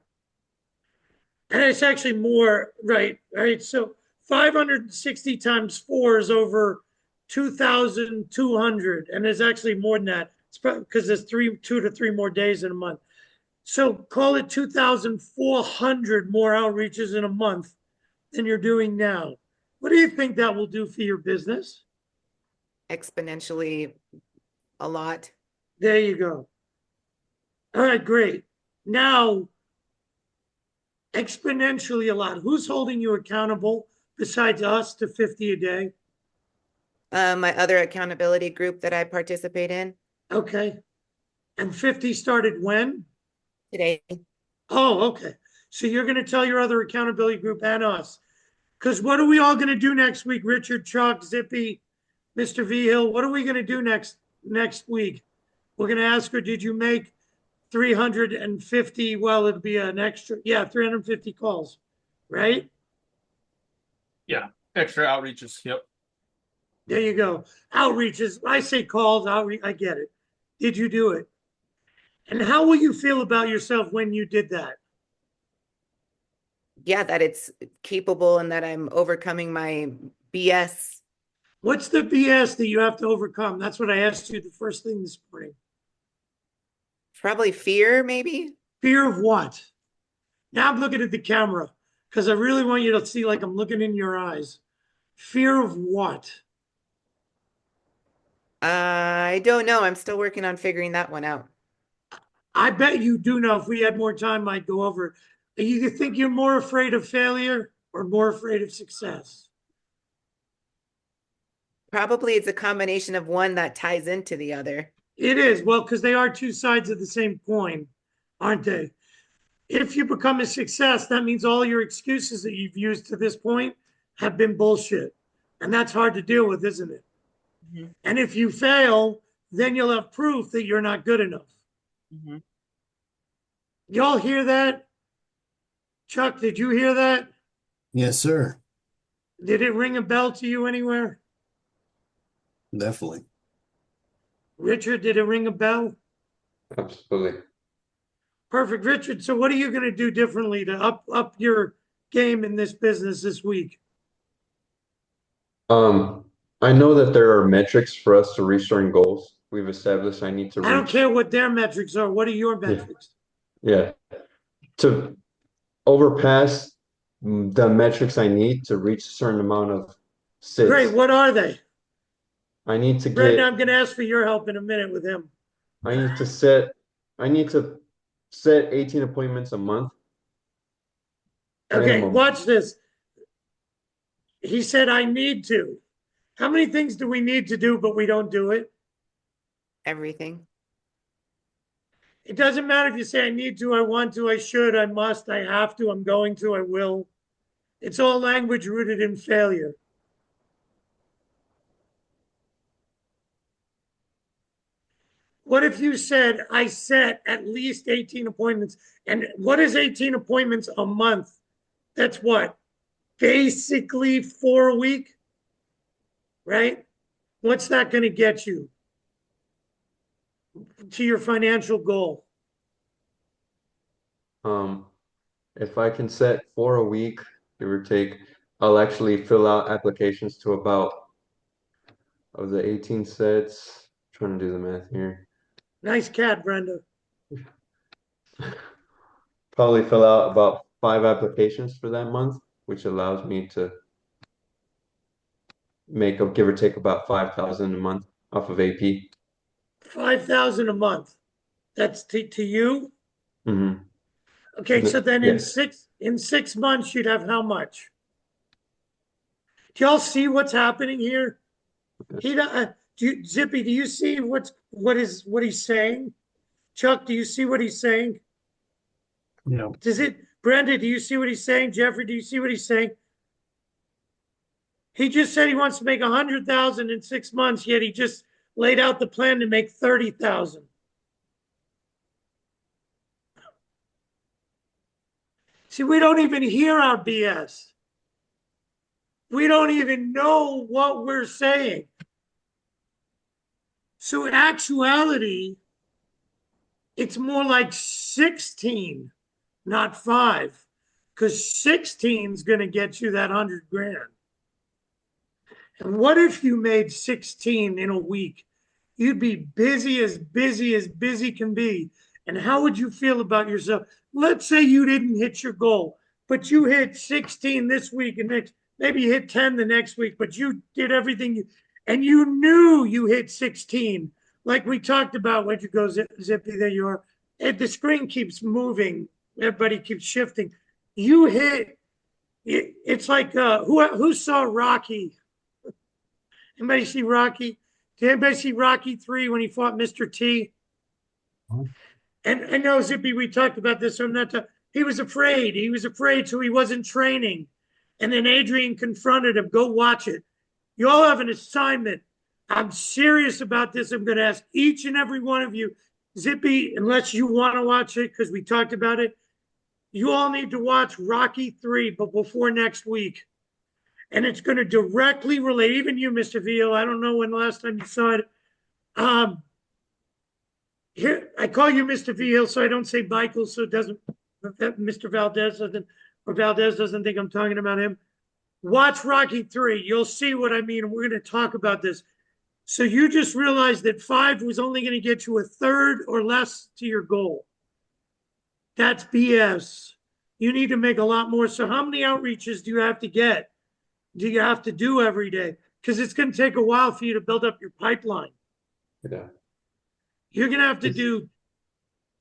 And it's actually more, right? Right. So 560 times 4 is over 2,200. And there's actually more than that. It's probably because there's 2 to 3 more days in a month. So call it 2,400 more outreaches in a month than you're doing now. What do you think that will do for your business? Exponentially a lot. There you go. All right, great. Now, exponentially a lot. Who's holding you accountable besides us to 50 a day? My other accountability group that I participate in Okay. And 50 started when? today. Oh, okay. So you're going to tell your other accountability group and us. Because what are we all going to do next week? Richard, Chuck, Zippy, Mr. Vigil, what are we going to do next week? We're going to ask her, did you make 350? Well, it'll be an extra, 350 calls, right? Yeah, extra outreaches. Yep. There you go. Outreaches. I say calls, outreach. I get it. Did you do it? And how will you feel about yourself when you did that? Yeah, that it's capable and that I'm overcoming my BS. What's the BS that you have to overcome? That's what I asked you the first thing this morning. Probably fear, maybe. Fear of what? Now I'm looking at the camera because I really want you to see like I'm looking in your eyes. Fear of what? I don't know. I'm still working on figuring that one out. I bet you do know. If we had more time, I'd go over it. You think you're more afraid of failure or more afraid of success? Probably it's a combination of one that ties into the other. It is. Well, because they are two sides of the same coin, aren't they? If you become a success, that means all your excuses that you've used to this point have been bullshit. And that's hard to deal with, isn't it? Mhm. And if you fail, then you'll have proof that you're not good enough. Mhm. Y'all hear that? Chuck, did you hear that? Yes, sir. Did it ring a bell to you anywhere? Definitely. Richard, did it ring a bell? Absolutely. Perfect. Richard, so what are you going to do differently to up your game in this business this week? I know that there are metrics for us to reach certain goals. We've established I need to I don't reach. care what their metrics are. What are your Yeah. metrics? Yeah. To overpass the metrics I need to reach a certain amount of Great. sits. What are they? I need to Brenda, get I'm going to ask for your help in a minute with him. I need to set I need to set 18 appointments a month Okay, minimum. watch this. He said, I need to. How many things do we need to do, but we don't do it? Everything. It doesn't matter if you say, I need to, I want to, I should, I must, I have to, I'm going to, I will. It's all language rooted in failure. What if you said, I set at least 18 appointments? And what is 18 appointments a month? That's what? Basically 4 a week, right? What's that going to get you to your financial goal? If I can set 4 a week, give or take, I'll actually fill out applications to about of the 18 sets. Trying to do the math here. Nice cat, Brenda. Probably fill out about 5 applications for that month, which allows me to make a give or take about 5,000 a month off of AP. 5,000 a month. That's to you. Mm-hmm. Okay, so then in Yes. 6 months you'd have how much? Do y'all see what's happening here? Zippy, do you see what he's saying? Chuck, do you see what he's saying? Yeah. Brenda, do you see what he's saying? Jeffrey, do you see what he's saying? He just said he wants to make 100,000 in 6 months, yet he just laid out the plan to make 30,000. See, we don't even hear our BS. We don't even know what we're saying. So in actuality, it's more like 16, not 5, because 16 is going to get you that 100 grand. And what if you made 16 in a week? You'd be busy as busy can be. And how would you feel about yourself? Let's say you didn't hit your goal, but you hit 16 this week and next, maybe you hit 10 the next week, but you did everything and you knew you hit 16. Like we talked about when you go, Zippy, there you are. And the screen keeps moving. Everybody keeps shifting. You hit, it's like, who saw Rocky? Anybody see Rocky? Did anybody see Rocky 3 when he fought Mr. T? And I know, Zippy, we talked about this. So I'm not he was afraid. He was afraid, so he wasn't training. And then Adrian confronted him. Go watch it. You all have an assignment. I'm serious about this. I'm going to ask each and every one of you, Zippy, unless you want to watch it, because we talked about it, you all need to watch Rocky 3, but before next week. And it's going to directly relate, even you, Mr. Veal. I don't know when the last time you saw it. Here, I call you Mr. Veal, so I don't say Michael, so it doesn't, Mr. Valdez doesn't, or Valdez doesn't think I'm talking about him. Watch Rocky 3. You'll see what I mean. And we're going to talk about this. So you just realized that 5 was only going to get you a third or less to your goal. That's BS. You need to make a lot more. So how many outreaches do you have to get? Do you have to do every day? Because it's going to take a while for you to build up your pipeline. Yeah. You're going to have to do,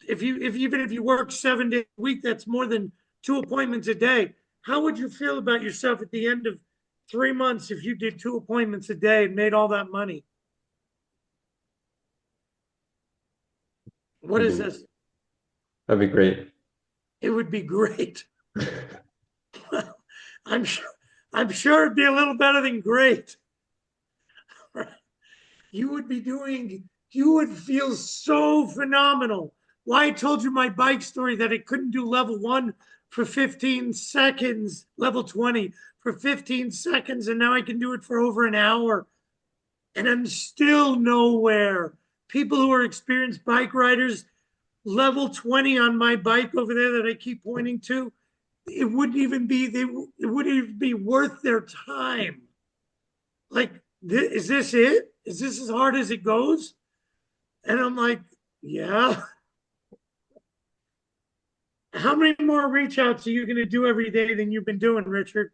even if you work 7 days a week, that's more than 2 appointments a day. How would you feel about yourself at the end of 3 months if you did 2 appointments a day and made all that money? What is this? That'd be great. It would be great. I'm sure it'd be a little better than great. You would feel so phenomenal. Why I told you my bike story that I couldn't do level 1 for 15 seconds, level 20 for 15 seconds, and now I can do it for over an hour. And I'm still nowhere. People who are experienced bike riders, level 20 on my bike over there that I keep pointing to, it wouldn't even be worth their time. Like, is this it? Is this as hard as it goes? And I'm like, yeah. How many more reach outs are you going to do every day than you've been doing, Richard?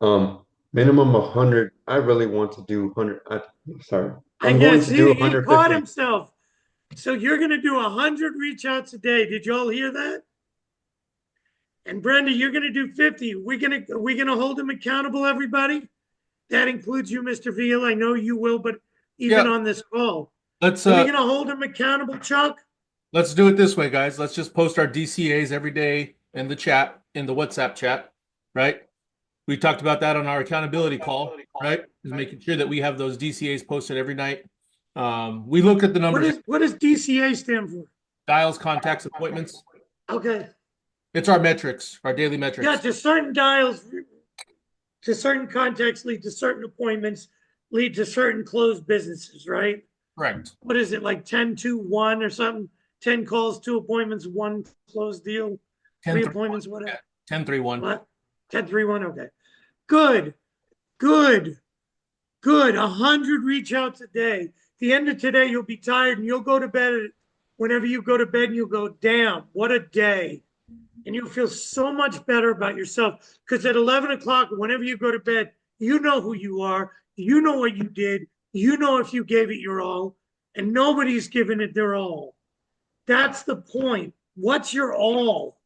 Minimum 100. I really want to do 100. Sorry. I I'm going guess to do he caught 150. himself. So you're going to do 100 reach outs a day. Did you all hear that? And Brenda, you're going to do 50. We're going to hold him accountable, everybody. That includes you, Mr. Veal. I know you will, but even on this call, are we going to hold him accountable, Chuck? Let's do it this way, guys. Let's just post our DCAs every day in the chat, in the WhatsApp chat, right? We talked about that on our accountability call, right? Is making sure that we have those DCAs posted every night. We look at the numbers. What does DCA stand for? Dials, contacts, appointments. Okay. It's our metrics, our daily metrics. Yeah, to certain dials, to certain contacts lead to certain appointments, lead to certain closed businesses, right? Correct. What is it, like 10-2-1 or something? 10 calls, 2 appointments, 1 closed deal, 3 appointments, whatever. 10-3-1. What? 10-3-1, okay. Good, good, good. 100 reach outs a day. At the end of today, you'll be tired and you'll go to bed. Whenever you go to bed and you'll go, damn, what a day. And you'll feel so much better about yourself. Because at 11 o'clock, whenever you go to bed, you know who you are. You know what you did. You know if you gave it your all. And nobody's given it their all. That's the point. What's your all?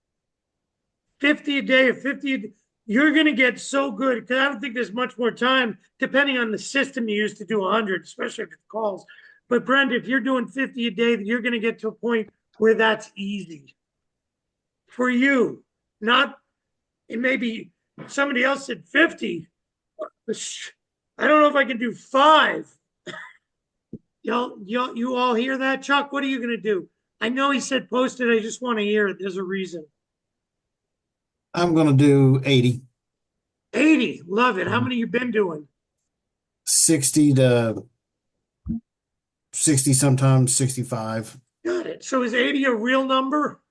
50 a day or 50 a day. You're going to get so good. Because I don't think there's much more time, depending on the system you use to do 100, especially if it's calls. But Brenda, if you're doing 50 a day, you're going to get to a point where that's easy. For you, not, it may be somebody else said 50. I don't know if I can do 5. You all hear that? Chuck, what are you gonna do? I know he said post it. I just want to hear it. There's a reason. I'm gonna do 80. 80. Love it. How many you been doing? 60 to 60, sometimes 65. Got it. So is 80 a real number?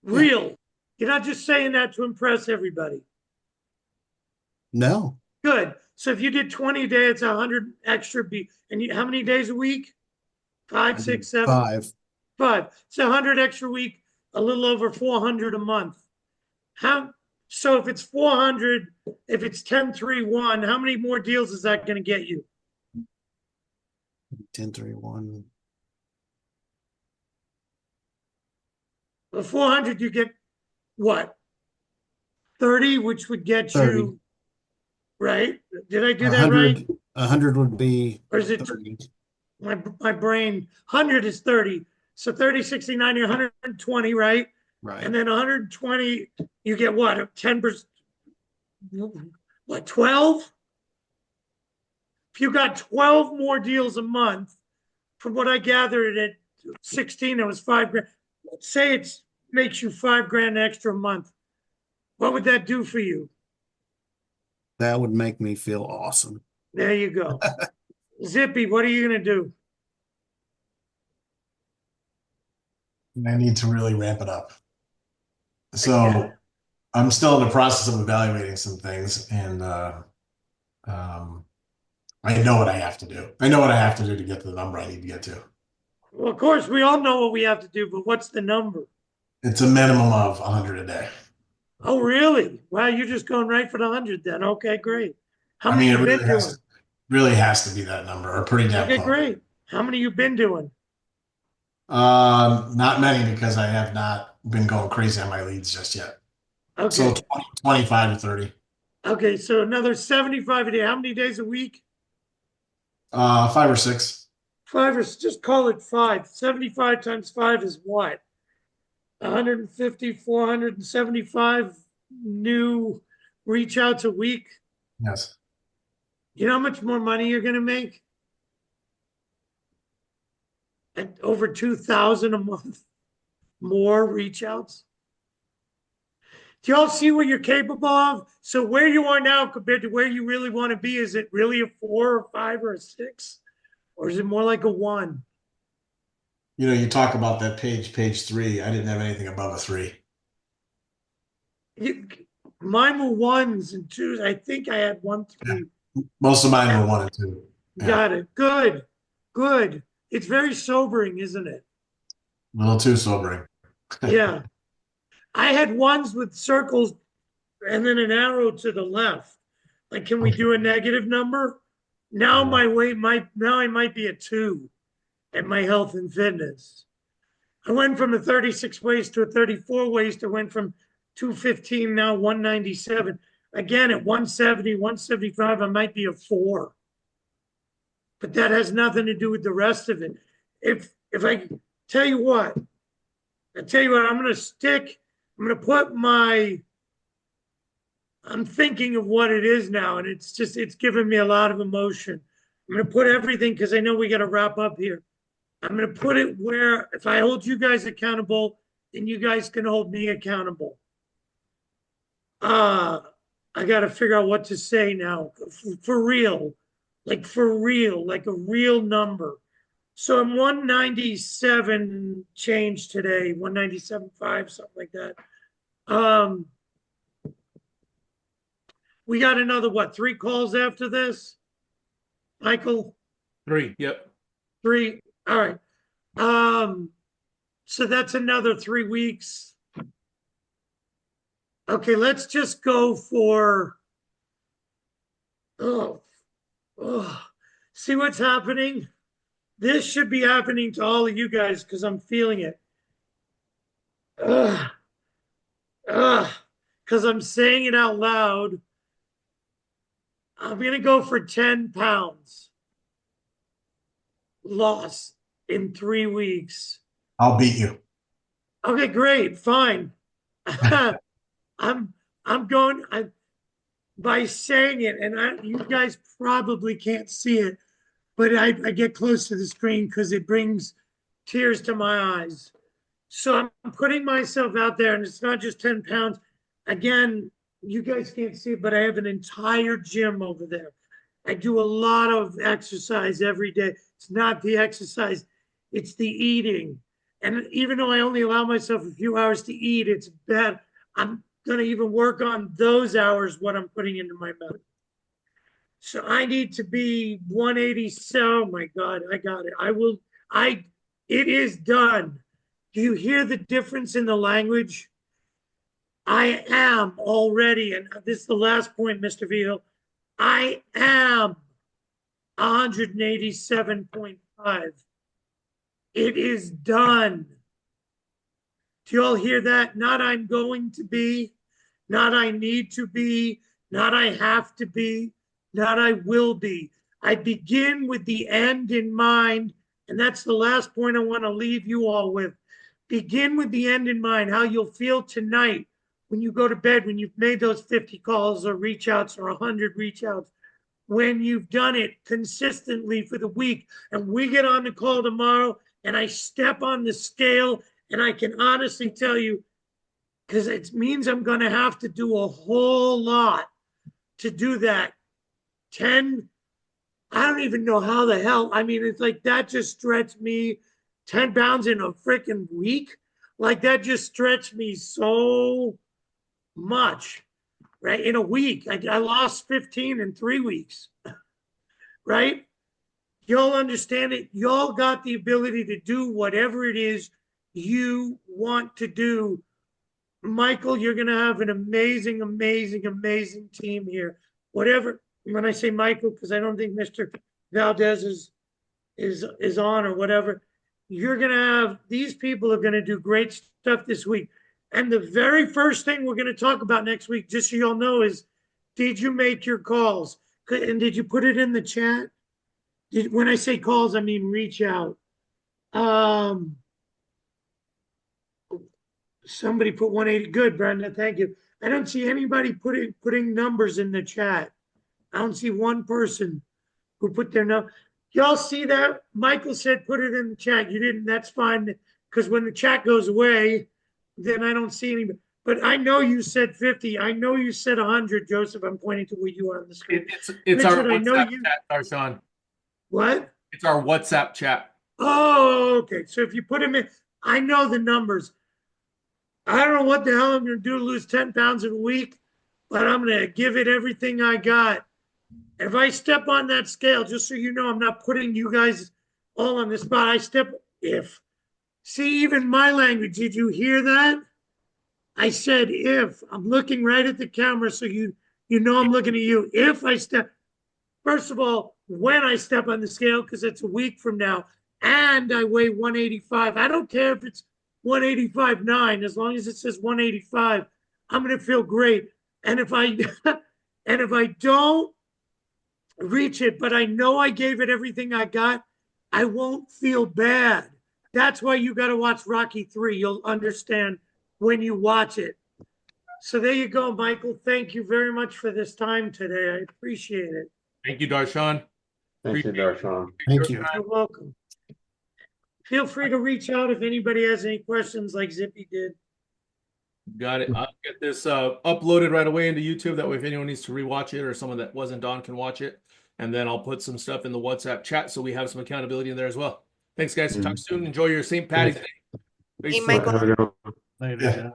Yeah. Real. You're not just saying that to impress everybody. No, Good. So if you did 20 a day, it's 100 extra. And how many days a week? I 5, did 6, 7, 5. 5. It's 100 extra a week, a little over 400 a month. So if it's 400, if it's 1031, how many more deals is that going to get you? 1031. The 400, you get what? 30, which would get 30. you, right? Did I do that right? 100 would be Or is it 30. my brain? 100 is 30. So 30, 60, 90, 120, right? Right. And then 120, you get what? 10%, what, 12? If you got 12 more deals a month, from what I gathered at 16, it was $5 grand. Let's say it makes you $5 grand extra a month. What would that do for you? That would make me feel awesome. There you go. Zippy, what are you going to do? I need to really ramp it up. So Yeah. I'm still in the process of evaluating some things, and I know what I have to do. I know what I have to do to get to the number I need to get to. Well, of course, we all know what we have to do, but what's the number? It's a minimum of 100 a day. Oh, really? Wow, you're just going right for the 100 then. Okay, great. How I many mean, you it been doing? really has to be that number, or pretty damn Okay, close. great. How many you been doing? Not many, because I have not been going crazy on my leads just yet. Okay. So 20, 25 to 30. Okay, so another 75 a day. How many days a week? 5 or 6. 5 or just call it 5. 75 times 5 is what? 150, 475 new reach outs a week. Yes. You know how much more money you're going to make? At over 2,000 a month more reach outs. Do y'all see what you're capable of? So where you are now compared to where you really want to be, is it really a 4 or 5 or a 6? Or is it more like a 1? You know, you talk about that page 3. I didn't have anything above a 3. Mine were 1s and 2s. I think I had 1, 3. Most of mine were 1 and 2. Yeah. Got it. Good. Good. It's very sobering, isn't it? A little too sobering. Yeah. I had 1s with circles and then an arrow to the left. Like, can we do a negative number? Now now I might be a 2 at my health and fitness. I went from a 36 waist to a 34 waist. I went from 215, now 197. Again, at 170, 175, I might be a 4. But that has nothing to do with the rest of it. If I tell you what, I'm going to put I'm thinking of what it is now, and it's giving me a lot of emotion. I'm going to put everything, because I know we got to wrap up here. I'm going to put it where if I hold you guys accountable, then you guys can hold me accountable. I got to figure out what to say now for real, like a real number. So I'm 197 change today, 197.5, something like that. We got another, 3 calls after this? Michael? 3. Yep. 3. All right. So that's another 3 weeks. Okay, let's just go for, see what's happening? This should be happening to all of you guys, because I'm feeling it. Because I'm saying it out loud. I'm going to go for 10 pounds loss in 3 weeks. I'll beat you. Okay, great, fine. I'm going by saying it, and you guys probably can't see it, but I get close to the screen because it brings tears to my eyes. So I'm putting myself out there, and it's not just 10 pounds. Again, you guys can't see it, but I have an entire gym over there. I do a lot of exercise every day. It's not the exercise, it's the eating. And even though I only allow myself a few hours to eat, it's bad. I'm going to even work on those hours, what I'm putting into my mouth. So I need to be 187. Oh my God, I got it. It is done. Do you hear the difference in the language? I am already, and this is the last point, Mr. Vigil, I am 187.5. It is done. Do you all hear that? Not I'm going to be, not I need to be, not I have to be, not I will be. I begin with the end in mind, and that's the last point I want to leave you all with. Begin with the end in mind, how you'll feel tonight when you go to bed, when you've made those 50 calls or reach outs or 100 reach outs, when you've done it consistently for the week. And we get on the call tomorrow and I step on the scale, and I can honestly tell you, because it means I'm going to have to do a whole lot to do that. 10, I don't even know how the hell. I mean, it's like that just stretched me 10 pounds in a freaking week. Like that just stretched me so much, right? In a week, I lost 15 in 3 weeks, right? Y'all understand it. Y'all got the ability to do whatever it is you want to do. Michael, you're going to have an amazing, amazing, amazing team here. Whatever, when I say Michael, because I don't think Mr. Valdez is on or whatever, you're going to have, these people are going to do great stuff this week. And the very first thing we're going to talk about next week, just so y'all know, is did you make your calls? And did you put it in the chat? When I say calls, I mean reach out. Somebody put 180. Good, Brenda. Thank you. I don't see anybody putting numbers in the chat. I don't see one person who put their number. Y'all see that? Michael said put it in the chat. You didn't. That's fine. Because when the chat goes away, then I don't see anybody. But I know you said 50. I know you said 100, Joseph. I'm pointing to where you are on the screen. It's our Richard, I know WhatsApp you. chat, Darshan. What? It's our WhatsApp chat. Oh, okay. So if you put them in, I know the numbers. I don't know what the hell I'm going to do to lose 10 pounds in a week, but I'm going to give it everything I got. If I step on that scale, just so you know, I'm not putting you guys all on the spot. If. See, even my language, did you hear that? I said if. I'm looking right at the camera so you know I'm looking at you. If I step, first of all, when I step on the scale, because it's a week from now, and I weigh 185, I don't care if it's 185.9, as long as it says 185, I'm going to feel great. And if I don't reach it, but I know I gave it everything I got, I won't feel bad. That's why you got to watch Rocky 3. You'll understand when you watch it. So there you go, Michael. Thank you very much for this time today. I appreciate it. Thank you, Darshan. Thank you, Darshan. Thank you. You're welcome. Feel free to reach out if anybody has any questions like Zippy did. Got it. I'll get this uploaded right away into YouTube. That way, if anyone needs to rewatch it or someone that wasn't on can watch it. And then I'll put some stuff in the WhatsApp chat so we have some accountability in there as well. Thanks, guys. Talk soon. Enjoy your St. Patty's Day. Hey, Michael. Have a good one. Later, Yeah. Jeff.